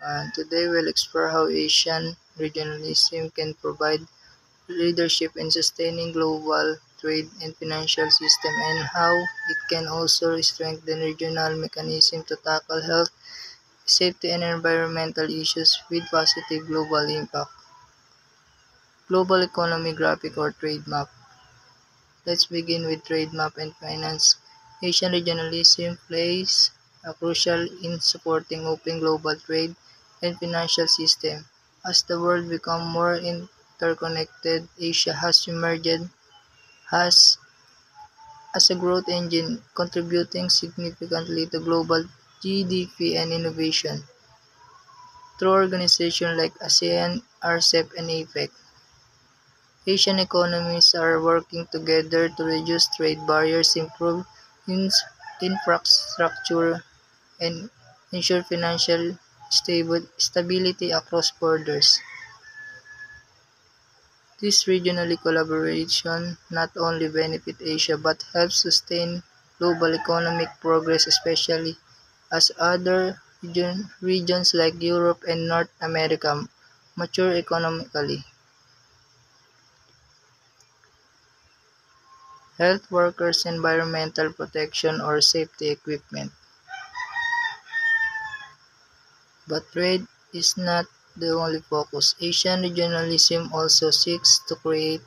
And today we'll explore how Asian regionalism can provide leadership in sustaining global trade and financial system and how it can also strengthen regional mechanisms to tackle health, safety and environmental issues with positive global impact. Global economy graphic or trade map. Let's begin with trade map and finance. Asian regionalism plays a crucial in supporting open global trade and financial system. As the world becomes more interconnected, Asia has emerged has as a growth engine, contributing significantly to global GDP and innovation through organizations like ASEAN, RCEP, and APEC. Asian economies are working together to reduce trade barriers, improve infrastructure, and ensure financial stability across borders. This regional collaboration not only benefits Asia but helps sustain global economic progress, especially as other regions like Europe and North America mature economically. Health workers, environmental protection, or safety equipment. But trade is not the only focus. Asian regionalism also seeks to create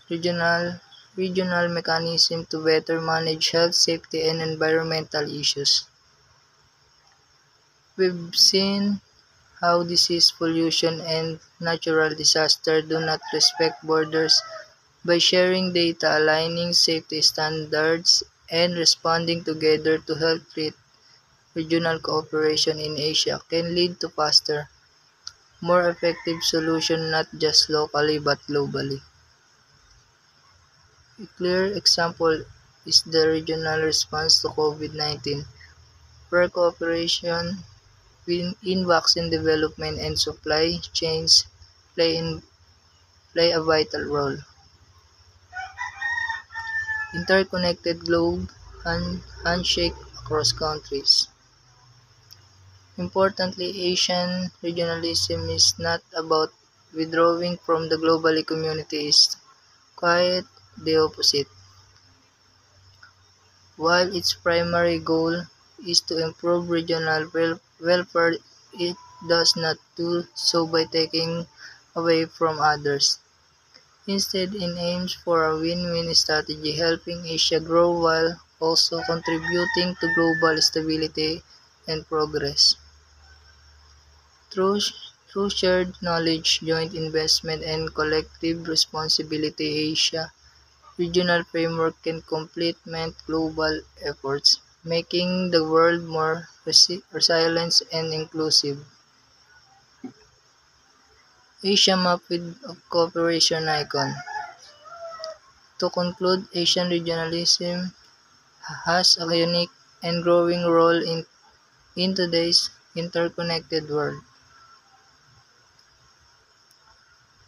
regional regional mechanisms to better manage health, safety, and environmental issues. We've seen how disease, pollution, and natural disasters do not respect borders. By sharing data, aligning safety standards, and responding together to help treat regional cooperation in Asia can lead to faster, more effective solutions not just locally but globally. A clear example is the regional response to COVID-19, where cooperation in vaccine development and supply chains play, in, play a vital role. Interconnected globe handshake across countries. Importantly, Asian regionalism is not about withdrawing from the global community, it's quite the opposite. While its primary goal is to improve regional welfare, it does not do so by taking away from others. Instead, it aims for a win-win strategy, helping Asia grow while also contributing to global stability and progress. Through, through shared knowledge, joint investment, and collective responsibility, Asia regional framework can complement global efforts, making the world more resilient and inclusive. Asia map with cooperation icon. To conclude, Asian regionalism has a unique and growing role in today's interconnected world,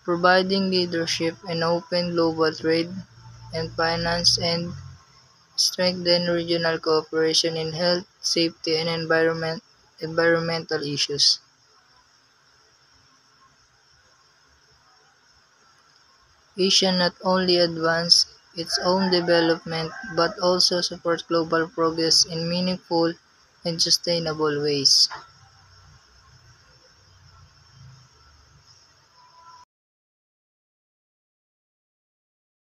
providing leadership in open global trade and finance and strengthen regional cooperation in health, safety, and environmental issues. Asia not only advances its own development but also supports global progress in meaningful and sustainable ways.